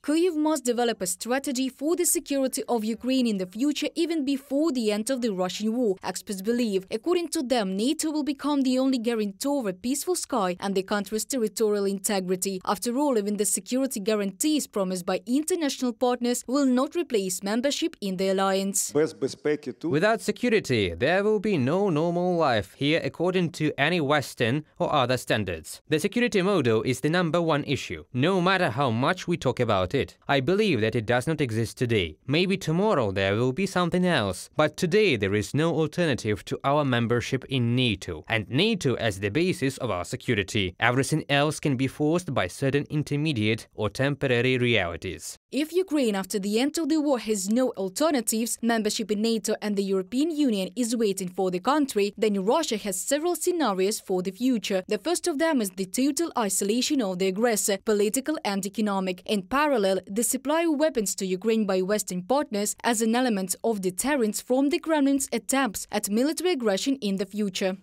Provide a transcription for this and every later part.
Kyiv must develop a strategy for the security of Ukraine in the future even before the end of the Russian war, experts believe. According to them, NATO will become the only guarantor of a peaceful sky and the country's territorial integrity. After all, even the security guarantees promised by international partners will not replace membership in the alliance. Without security, there will be no normal life here according to any Western or other standards. The security model is the #1 issue, no matter how much we talk about it. I believe that it does not exist today. Maybe tomorrow there will be something else, but today there is no alternative to our membership in NATO, and NATO as the basis of our security. Everything else can be forced by certain intermediate or temporary realities. If Ukraine after the end of the war has no alternatives, membership in NATO and the European Union is waiting for the country, then Russia has several scenarios for the future. The first of them is the total isolation of the aggressor, political and economic. In parallel, the supply of weapons to Ukraine by Western partners as an element of deterrence from the Kremlin's attempts at military aggression in the future.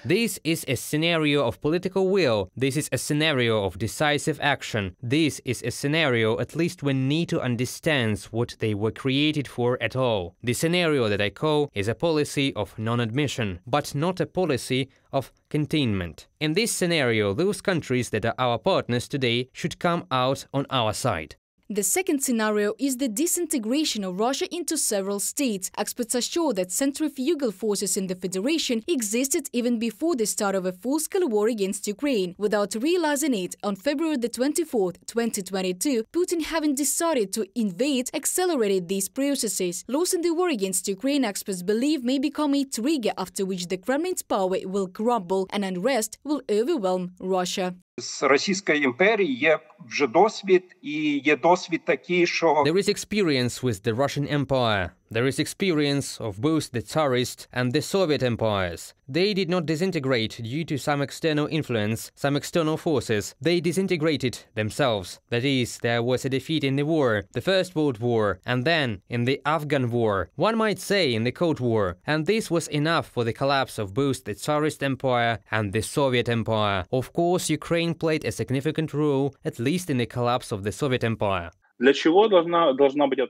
This is a scenario of political will. This is a scenario of decisive action. This is a scenario at least when NATO understands what they were created for at all. The scenario that I call is a policy of non-admission, but not a policy of containment. In this scenario, those countries that are our partners today should come out on our side. The second scenario is the disintegration of Russia into several states. Experts are sure that centrifugal forces in the Federation existed even before the start of a full-scale war against Ukraine. Without realizing it, on February the 24th, 2022, Putin, having decided to invade, accelerated these processes. Losing the war against Ukraine, experts believe, may become a trigger after which the Kremlin's power will crumble and unrest will overwhelm Russia. З Російської імперії є вже досвід, і є досвід такий, що... There is experience with the Russian Empire. There is experience of both the Tsarist and the Soviet empires. They did not disintegrate due to some external influence, some external forces. They disintegrated themselves. That is, there was a defeat in the war, the First World War, and then in the Afghan War. One might say in the Cold War. And this was enough for the collapse of both the Tsarist Empire and the Soviet Empire. Of course, Ukraine played a significant role, at least in the collapse of the Soviet Empire.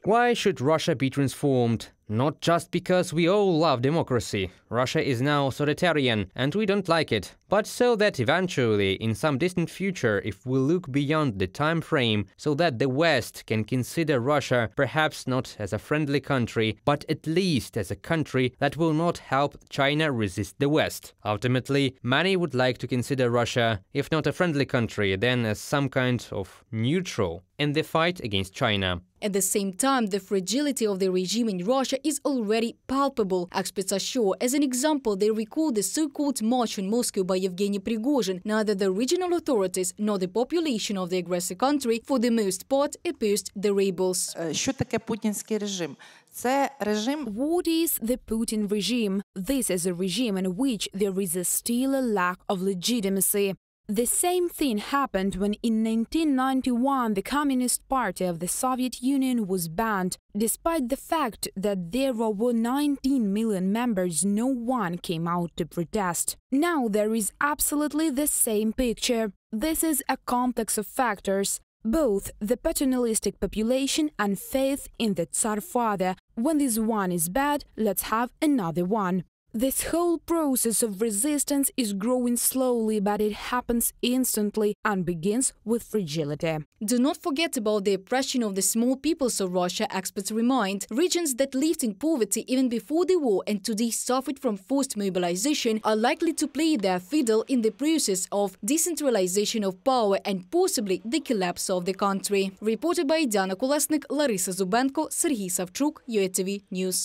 Why should Russia be transformed? Not just because we all love democracy. Russia is now authoritarian, and we don't like it. But so that eventually, in some distant future, if we look beyond the time frame, so that the West can consider Russia perhaps not as a friendly country, but at least as a country that will not help China resist the West. Ultimately, many would like to consider Russia, if not a friendly country, then as some kind of neutral in the fight against China. At the same time, the fragility of the regime in Russia is already palpable. Experts are sure. As an example, they recall the so-called march on Moscow by Yevgeny Prigozhin. Neither the regional authorities nor the population of the aggressor country, for the most part, opposed the rebels. Що таке путінський режим? Це режим... What is the Putin regime? This is a regime in which there is still a lack of legitimacy. The same thing happened when in 1991 the Communist Party of the Soviet Union was banned. Despite the fact that there were 19 million members, no one came out to protest. Now there is absolutely the same picture. This is a complex of factors. Both the paternalistic population and faith in the Tsar father. When this one is bad, let's have another one. This whole process of resistance is growing slowly, but it happens instantly and begins with fragility. Do not forget about the oppression of the small peoples of Russia, experts remind. Regions that lived in poverty even before the war and today suffered from forced mobilization are likely to play their fiddle in the process of decentralization of power and possibly the collapse of the country. Reported by Diana Kolesnik, Larisa Zubenko, Serhiy Savchuk, UATV News.